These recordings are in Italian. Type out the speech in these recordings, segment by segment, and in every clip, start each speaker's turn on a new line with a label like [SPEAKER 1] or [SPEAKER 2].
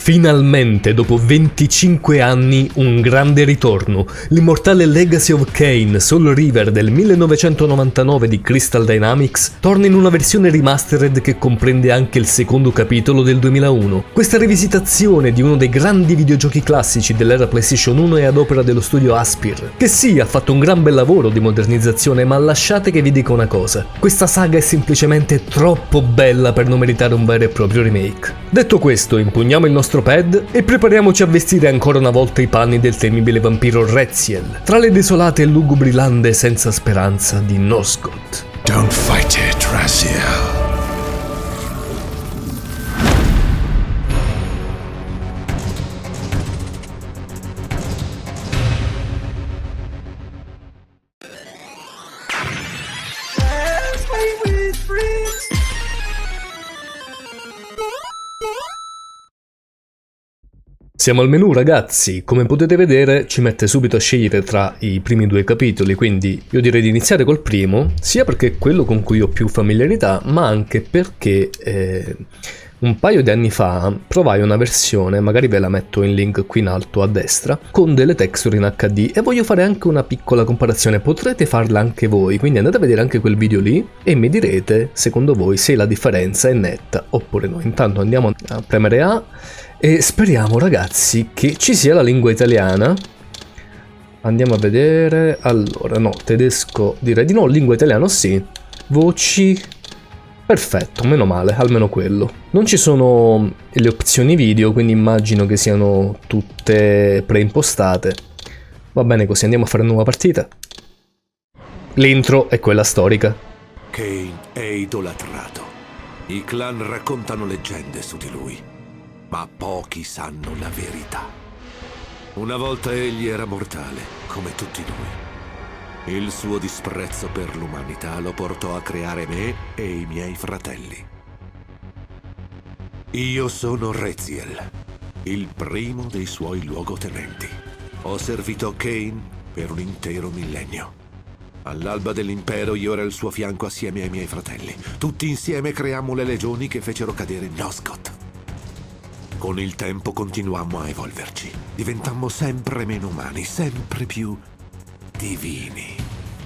[SPEAKER 1] Finalmente, dopo 25 anni, un grande ritorno. L'immortale Legacy of Kain Soul River del 1999 di Crystal Dynamics torna in una versione remastered che comprende anche il secondo capitolo del 2001. Questa rivisitazione di uno dei grandi videogiochi classici dell'era PlayStation 1 è ad opera dello studio Aspyr, che sì, ha fatto un gran bel lavoro di modernizzazione, ma lasciate che vi dica una cosa: questa saga è semplicemente troppo bella per non meritare un vero e proprio remake. Detto questo, impugniamo il nostro pad e prepariamoci a vestire ancora una volta i panni del temibile vampiro Reziel tra le desolate e lugubri lande senza speranza di Nosgoth.
[SPEAKER 2] Don't fight it, Raziel.
[SPEAKER 1] Siamo al menu, ragazzi. Come potete vedere ci mette subito a scegliere tra i primi due capitoli, quindi io direi di iniziare col primo, sia perché è quello con cui ho più familiarità, ma anche perché un paio di anni fa provai una versione, magari ve la metto in link qui in alto a destra, con delle texture in HD e voglio fare anche una piccola comparazione. Potrete farla anche voi, quindi andate a vedere anche quel video lì e mi direte secondo voi se la differenza è netta oppure no. Intanto andiamo a premere A e speriamo, ragazzi, che ci sia la lingua italiana. Andiamo a vedere. Allora, no, tedesco direi di no, lingua italiana sì. Voci. Perfetto, meno male, almeno quello. Non ci sono le opzioni video, quindi immagino che siano tutte preimpostate. Va bene così, andiamo a fare una nuova partita. L'intro è quella storica.
[SPEAKER 3] Kain è idolatrato. I clan raccontano leggende su di lui, ma pochi sanno la verità. Una volta egli era mortale, come tutti noi. Il suo disprezzo per l'umanità lo portò a creare me e i miei fratelli. Io sono Reziel, il primo dei suoi luogotenenti. Ho servito Kain per un intero millennio. All'alba dell'impero io ero al suo fianco assieme ai miei fratelli. Tutti insieme creammo le legioni che fecero cadere Nosgoth. Con il tempo continuammo a evolverci. Diventammo sempre meno umani, sempre più divini.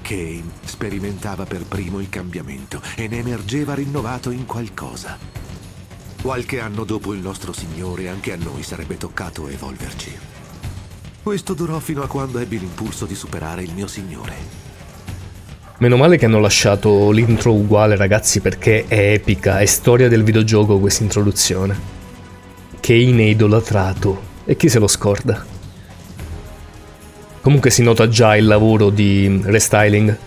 [SPEAKER 3] Kain sperimentava per primo il cambiamento e ne emergeva rinnovato in qualcosa. Qualche anno dopo il nostro Signore, anche a noi sarebbe toccato evolverci. Questo durò fino a quando ebbi l'impulso di superare il mio Signore.
[SPEAKER 1] Meno male che hanno lasciato l'intro uguale, ragazzi, perché è epica, è storia del videogioco questa introduzione. Kain è idolatrato, e chi se lo scorda? Comunque si nota già il lavoro di restyling.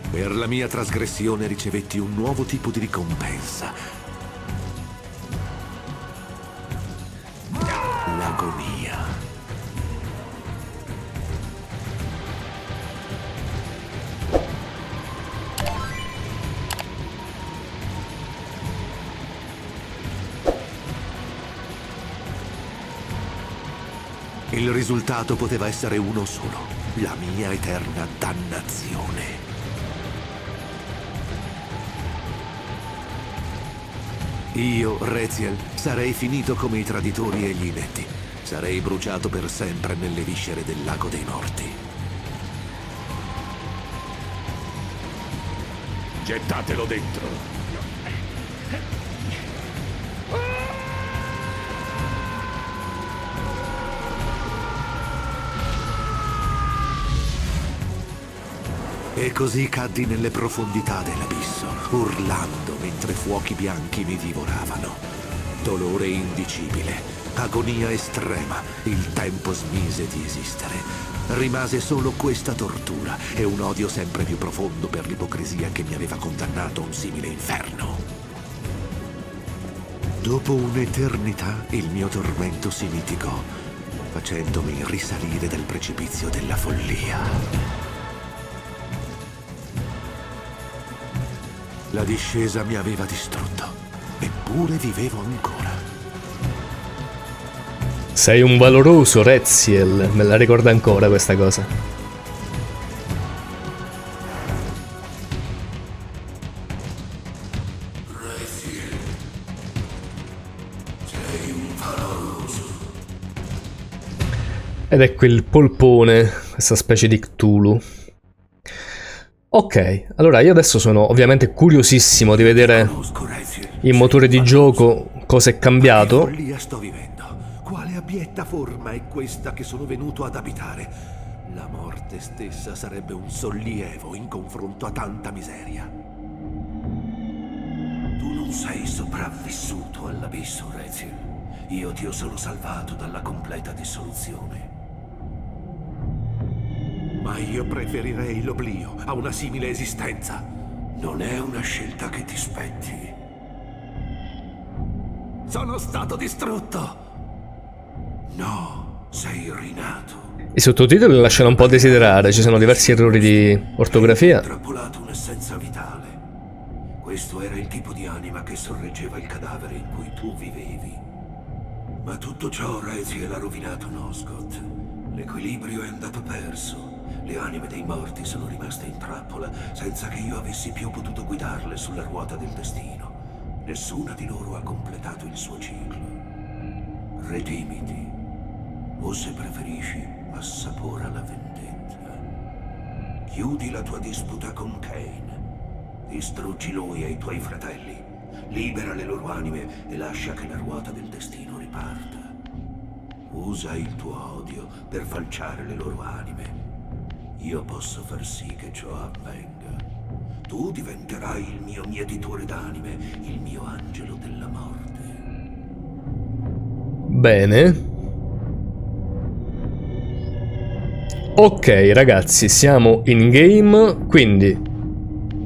[SPEAKER 3] Per la mia trasgressione ricevetti un nuovo tipo di ricompensa. L'agonia. Il risultato poteva essere uno solo: la mia eterna dannazione. Io, Reziel, sarei finito come i traditori e gli inetti. Sarei bruciato per sempre nelle viscere del lago dei morti.
[SPEAKER 2] Gettatelo dentro.
[SPEAKER 3] E così caddi nelle profondità dell'abisso, urlando mentre fuochi bianchi mi divoravano. Dolore indicibile, agonia estrema, il tempo smise di esistere. Rimase solo questa tortura e un odio sempre più profondo per l'ipocrisia che mi aveva condannato a un simile inferno. Dopo un'eternità il mio tormento si mitigò, facendomi risalire dal precipizio della follia. La discesa mi aveva distrutto, eppure vivevo ancora.
[SPEAKER 1] Sei un valoroso, Reziel. Me la ricorda ancora questa cosa. Ed è quel polpone, questa specie di Cthulhu. Ok, allora io adesso sono ovviamente curiosissimo di vedere il motore di gioco, cosa è cambiato.
[SPEAKER 3] Che follia sto vivendo? Quale abietta forma è questa che sono venuto ad abitare? La morte stessa sarebbe un sollievo in confronto a tanta miseria. Tu non sei sopravvissuto all'abisso, Reziel. Io ti ho solo salvato dalla completa dissoluzione. Ma io preferirei l'oblio a una simile esistenza. Non è una scelta che ti spetti. Sono stato distrutto. No, sei rinato.
[SPEAKER 1] I sottotitoli lasciano un po' a desiderare, ci sono diversi errori di ortografia.
[SPEAKER 3] Hai intrappolato un'essenza vitale. Questo era il tipo di anima che sorreggeva il cadavere in cui tu vivevi. Ma tutto ciò Reziel ha rovinato Nosgoth. L'equilibrio è andato perso. Le anime dei morti sono rimaste in trappola senza che io avessi più potuto guidarle sulla ruota del destino. Nessuna di loro ha completato il suo ciclo. Redimiti. O se preferisci, assapora la vendetta. Chiudi la tua disputa con Kain. Distruggi lui e i tuoi fratelli. Libera le loro anime e lascia che la ruota del destino riparta. Usa il tuo odio per falciare le loro anime. Io posso far sì che ciò avvenga. Tu diventerai il mio mietitore d'anime, il mio angelo della morte.
[SPEAKER 1] Bene. Ok ragazzi, siamo in game, quindi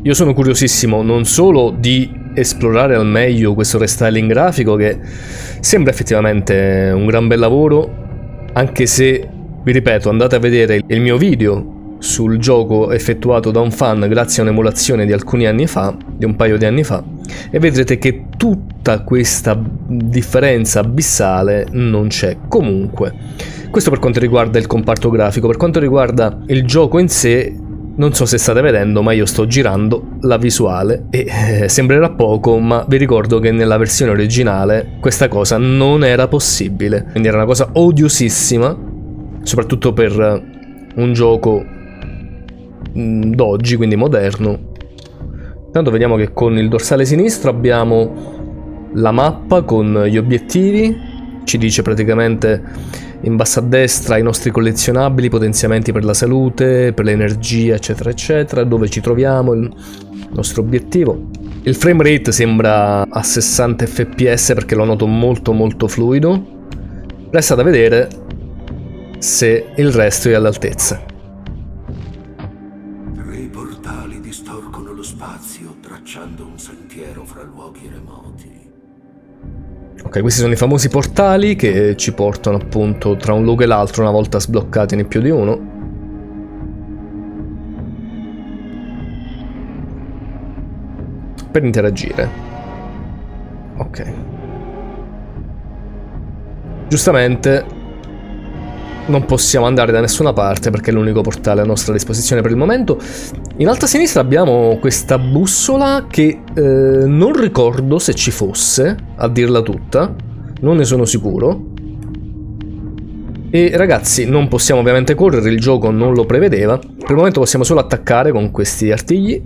[SPEAKER 1] io sono curiosissimo non solo di esplorare al meglio questo restyling grafico che sembra effettivamente un gran bel lavoro, anche se, vi ripeto, andate a vedere il mio video sul gioco effettuato da un fan grazie a un'emulazione di alcuni anni fa, di un paio di anni fa, e vedrete che tutta questa differenza abissale non c'è. Comunque, questo per quanto riguarda il comparto grafico. Per quanto riguarda il gioco in sé, non so se state vedendo, ma io sto girando la visuale e sembrerà poco, ma vi ricordo che nella versione originale questa cosa non era possibile, quindi era una cosa odiosissima, soprattutto per un gioco d'oggi, quindi moderno. Intanto vediamo che con il dorsale sinistro abbiamo la mappa con gli obiettivi, ci dice praticamente in basso a destra i nostri collezionabili, potenziamenti per la salute, per l'energia, eccetera eccetera, dove ci troviamo, il nostro obiettivo. Il frame rate sembra a 60 fps perché lo noto molto molto fluido. Resta da vedere se il resto è all'altezza.
[SPEAKER 3] Distorcono lo spazio, tracciando un sentiero fra luoghi remoti.
[SPEAKER 1] Ok, questi sono i famosi portali che ci portano appunto tra un luogo e l'altro una volta sbloccati ne più di uno. Per interagire. Ok. Giustamente non possiamo andare da nessuna parte perché è l'unico portale a nostra disposizione per il momento. In alto a sinistra abbiamo questa bussola che non ricordo se ci fosse, a dirla tutta, non ne sono sicuro. E ragazzi, non possiamo ovviamente correre, il gioco non lo prevedeva. Per il momento possiamo solo attaccare con questi artigli.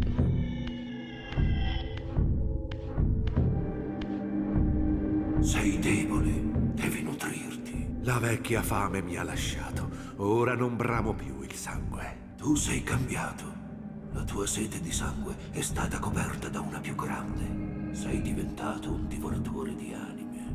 [SPEAKER 3] Sei debole, devi nutrirti. La vecchia fame mi ha lasciato. Ora non bramo più il sangue. Tu sei cambiato. La tua sete di sangue è stata coperta da una più grande. Sei diventato un divoratore di anime.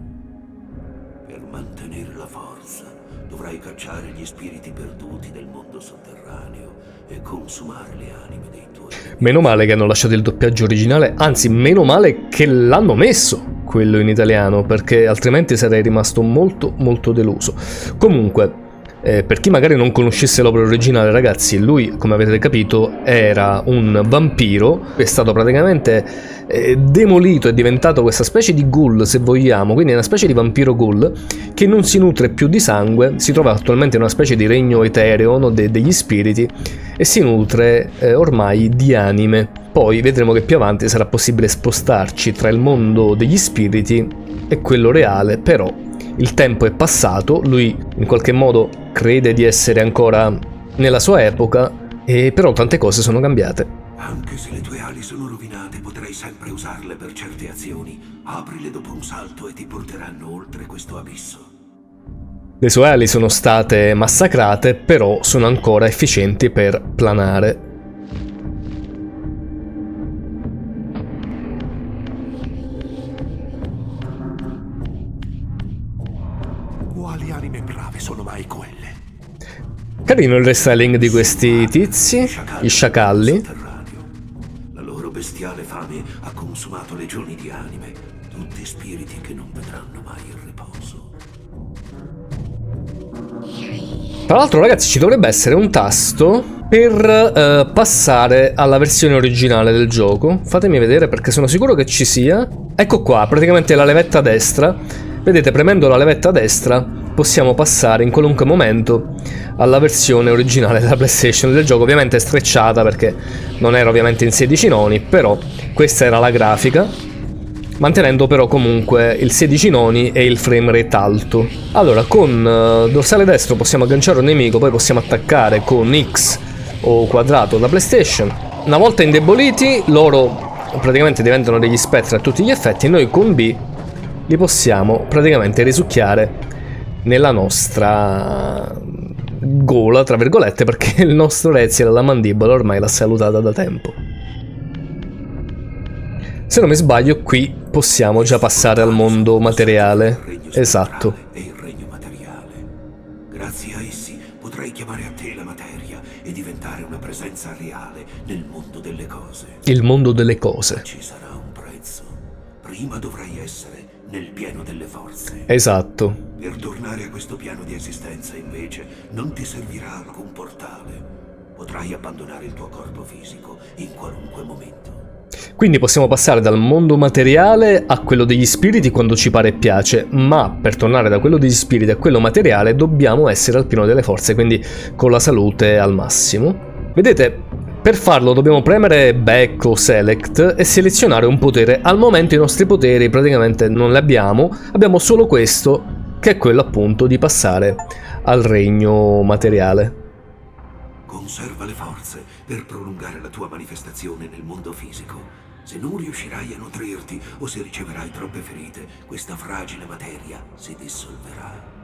[SPEAKER 3] Per mantenere la forza, dovrai cacciare gli spiriti perduti del mondo sotterraneo e consumare le anime dei tuoi.
[SPEAKER 1] Meno male che hanno lasciato il doppiaggio originale, anzi meno male che l'hanno messo quello in italiano, perché altrimenti sarei rimasto molto molto deluso. Comunque, Per chi magari non conoscesse l'opera originale, ragazzi, lui, come avete capito, era un vampiro, è stato praticamente demolito, è diventato questa specie di ghoul, se vogliamo, quindi è una specie di vampiro ghoul che non si nutre più di sangue, si trova attualmente in una specie di regno etereo, no, degli spiriti, e si nutre ormai di anime. Poi vedremo che più avanti sarà possibile spostarci tra il mondo degli spiriti e quello reale, però il tempo è passato, lui in qualche modo crede di essere ancora nella sua epoca, e però tante cose sono cambiate.
[SPEAKER 3] Anche se le tue ali sono rovinate, potrai sempre usarle per certe azioni. Aprile dopo un salto e ti porteranno oltre questo abisso.
[SPEAKER 1] Le sue ali sono state massacrate, però sono ancora efficienti per planare.
[SPEAKER 3] Quali anime brave sono mai quelle?
[SPEAKER 1] Carino il restyling di questi tizi, i sciacalli.
[SPEAKER 3] La loro bestiale fame ha consumato legioni di anime, tutti spiriti che non vedranno mai il riposo.
[SPEAKER 1] Tra l'altro, ragazzi, ci dovrebbe essere un tasto per passare alla versione originale del gioco. Fatemi vedere, perché sono sicuro che ci sia. Ecco qua, praticamente la levetta destra. Vedete, premendo la levetta destra possiamo passare in qualunque momento alla versione originale della PlayStation del gioco, ovviamente strecciata perché non era ovviamente in 16 noni, però questa era la grafica, mantenendo però comunque il 16 noni e il frame rate alto. Allora, con dorsale destro possiamo agganciare un nemico, poi possiamo attaccare con X o quadrato la PlayStation. Una volta indeboliti, loro praticamente diventano degli spettri a tutti gli effetti, e noi con B li possiamo praticamente risucchiare nella nostra gola, tra virgolette, perché il nostro Ezreal, la mandibola, ormai l'ha salutata da tempo. Se non mi sbaglio, qui possiamo già passare al mondo materiale. Esatto.
[SPEAKER 3] E il regno materiale. Grazie a essi potrai chiamare a te la materia e diventare una presenza reale nel mondo delle cose.
[SPEAKER 1] Il mondo delle cose.
[SPEAKER 3] Ci sarà un prezzo. Prima dovrai essere nel pieno delle forze.
[SPEAKER 1] Esatto.
[SPEAKER 3] Per tornare a questo piano di esistenza, invece, non ti servirà alcun portale. Potrai abbandonare il tuo corpo fisico in qualunque momento.
[SPEAKER 1] Quindi possiamo passare dal mondo materiale a quello degli spiriti quando ci pare e piace, ma per tornare da quello degli spiriti a quello materiale dobbiamo essere al pieno delle forze, quindi con la salute al massimo. Vedete, per farlo dobbiamo premere Back o Select e selezionare un potere. Al momento i nostri poteri praticamente non li abbiamo solo questo, che è quello appunto di passare al regno materiale.
[SPEAKER 3] Conserva le forze per prolungare la tua manifestazione nel mondo fisico. Se non riuscirai a nutrirti o se riceverai troppe ferite, questa fragile materia si dissolverà.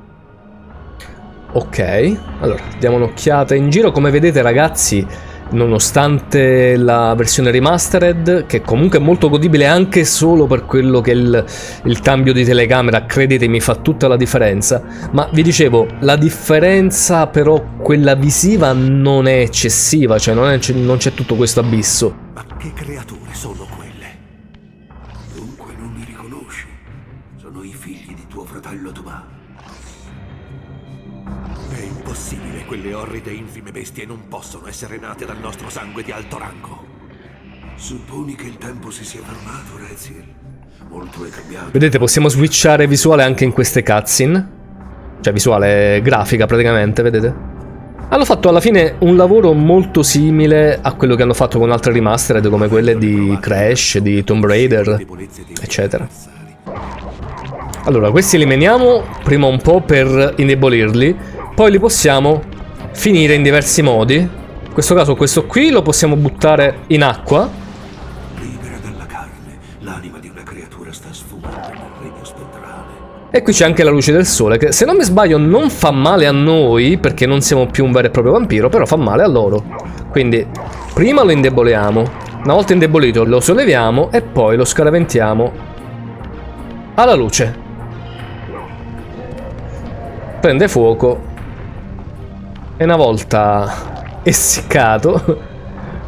[SPEAKER 1] Ok, allora diamo un'occhiata in giro. Come vedete, ragazzi, nonostante la versione remastered, che comunque è molto godibile anche solo per quello che è il cambio di telecamera, credetemi, fa tutta la differenza, ma vi dicevo, la differenza però quella visiva non è eccessiva, cioè non c'è tutto questo abisso.
[SPEAKER 3] Ma che creature sono quelle? Dunque non li riconosci? Sono i figli di tuo fratello Thomas. È impossibile, quelle orride e infime bestie non possono essere nate dal nostro sangue di alto rango. Supponi che il tempo si sia fermato, Ezreal? Molto è cambiato.
[SPEAKER 1] Vedete, possiamo switchare visuale anche in queste cutscene, cioè visuale grafica praticamente, vedete? Hanno fatto alla fine un lavoro molto simile a quello che hanno fatto con altre remastered come quelle di Crash, di Tomb Raider, eccetera. Allora, questi li meniamo prima un po' per indebolirli, poi li possiamo finire in diversi modi. In questo caso questo qui lo possiamo buttare in acqua.
[SPEAKER 3] Libera dalla carne, l'anima di una creatura sta sfumando nel regno spettrale.
[SPEAKER 1] E qui c'è anche la luce del sole, che se non mi sbaglio non fa male a noi, perché non siamo più un vero e proprio vampiro, però fa male a loro. Quindi prima lo indeboliamo, una volta indebolito lo solleviamo e poi lo scaraventiamo alla luce. Prende fuoco e una volta essiccato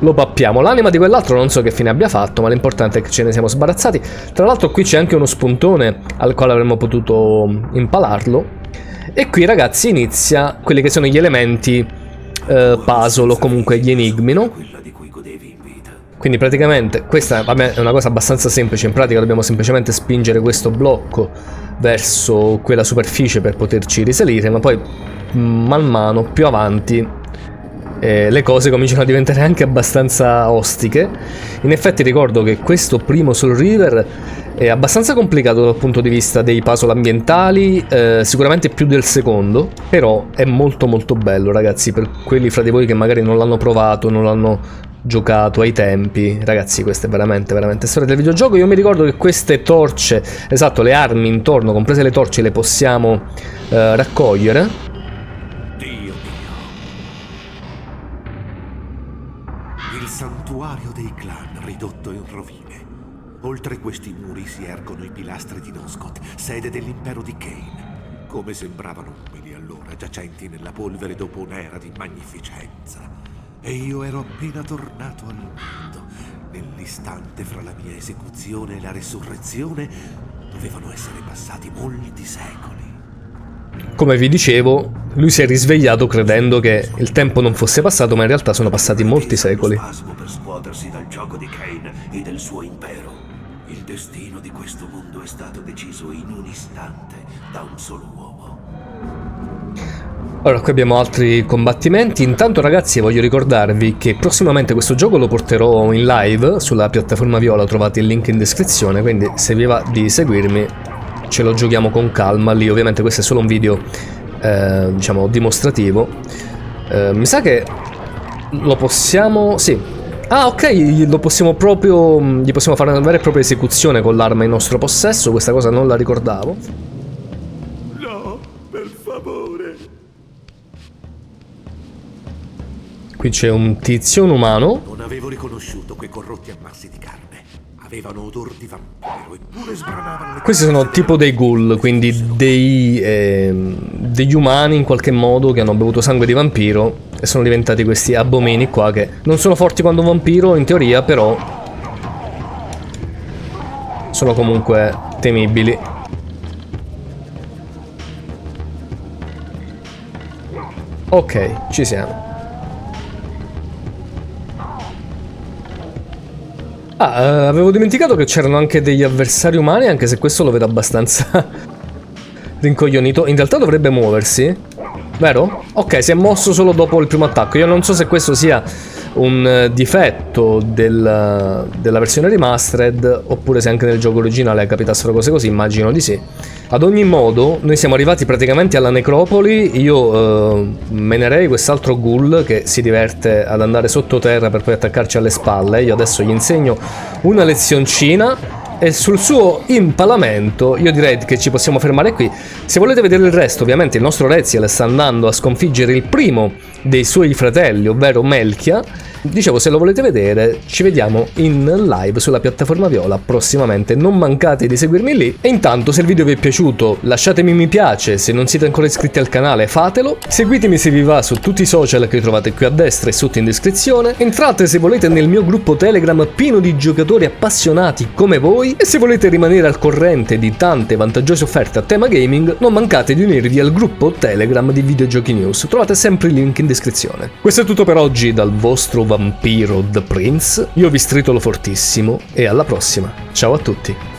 [SPEAKER 1] lo pappiamo. L'anima di quell'altro non so che fine abbia fatto, ma l'importante è che ce ne siamo sbarazzati. Tra l'altro qui c'è anche uno spuntone al quale avremmo potuto impalarlo. E qui ragazzi inizia quelli che sono gli elementi puzzle o comunque gli enigmi, no? Quindi praticamente questa vabbè, è una cosa abbastanza semplice, in pratica dobbiamo semplicemente spingere questo blocco verso quella superficie per poterci risalire, ma poi man mano più avanti le cose cominciano a diventare anche abbastanza ostiche. In effetti ricordo che questo primo Soul River è abbastanza complicato dal punto di vista dei puzzle ambientali, sicuramente più del secondo, però è molto molto bello ragazzi, per quelli fra di voi che magari non l'hanno provato, non l'hanno giocato ai tempi, ragazzi questa è veramente veramente storia del videogioco. Io mi ricordo che queste torce, esatto, le armi intorno, comprese le torce, le possiamo raccogliere.
[SPEAKER 3] Dio mio. Il santuario dei clan ridotto in rovine. Oltre questi muri si ergono i pilastri di Nosgoth, sede dell'impero di Kain. Come sembravano umili allora, giacenti nella polvere dopo un'era di magnificenza. E io ero appena tornato al mondo. Nell'istante fra la mia esecuzione e la resurrezione dovevano essere passati molti secoli.
[SPEAKER 1] Come vi dicevo, lui si è risvegliato credendo che il tempo non fosse passato, ma in realtà sono passati molti secoli.
[SPEAKER 4] Spasmo per scuotersi dal gioco di Kain e del suo impero. Il destino di questo mondo è stato deciso in un istante da un solo uomo.
[SPEAKER 1] Allora, qui abbiamo altri combattimenti. Intanto ragazzi voglio ricordarvi che prossimamente questo gioco lo porterò in live sulla piattaforma Viola, trovate il link in descrizione, quindi se vi va di seguirmi ce lo giochiamo con calma lì. Ovviamente questo è solo un video diciamo dimostrativo. Mi sa che lo possiamo... sì. Ah ok, lo possiamo proprio... gli possiamo fare una vera e propria esecuzione con l'arma in nostro possesso, questa cosa non la ricordavo.
[SPEAKER 3] No, per favore.
[SPEAKER 1] Qui c'è un tizio, un umano.
[SPEAKER 3] Non avevo riconosciuto quei corrotti ammassi di carne. Avevano odor di vampiro eppure sbranavano le...
[SPEAKER 1] Questi sono tipo dei ghoul, quindi degli umani in qualche modo che hanno bevuto sangue di vampiro e sono diventati questi abomini qua che non sono forti quanto un vampiro in teoria, però sono comunque temibili. Ok, ci siamo. Avevo dimenticato che c'erano anche degli avversari umani, anche se questo lo vedo abbastanza rincoglionito. In realtà dovrebbe muoversi, vero? Ok, si è mosso solo dopo il primo attacco. Io non so se questo sia un difetto della versione remastered oppure se anche nel gioco originale capitassero cose così, immagino di sì. Ad ogni modo, noi siamo arrivati praticamente alla necropoli. Io menerei quest'altro ghoul che si diverte ad andare sottoterra per poi attaccarci alle spalle. Io adesso gli insegno una lezioncina e sul suo impalamento io direi che ci possiamo fermare qui. Se volete vedere il resto, ovviamente il nostro Reziel sta andando a sconfiggere il primo dei suoi fratelli, ovvero Melchia. Dicevo, se lo volete vedere, ci vediamo in live sulla piattaforma Viola prossimamente, non mancate di seguirmi lì. E intanto, se il video vi è piaciuto, lasciatemi mi piace, se non siete ancora iscritti al canale fatelo, seguitemi se vi va su tutti i social che trovate qui a destra e sotto in descrizione, entrate se volete nel mio gruppo Telegram pieno di giocatori appassionati come voi, e se volete rimanere al corrente di tante vantaggiose offerte a tema gaming, non mancate di unirvi al gruppo Telegram di Videogiochi News, trovate sempre il link in descrizione. Questo è tutto per oggi dal vostro vampiro The Prince, io vi stritolo fortissimo e alla prossima, ciao a tutti!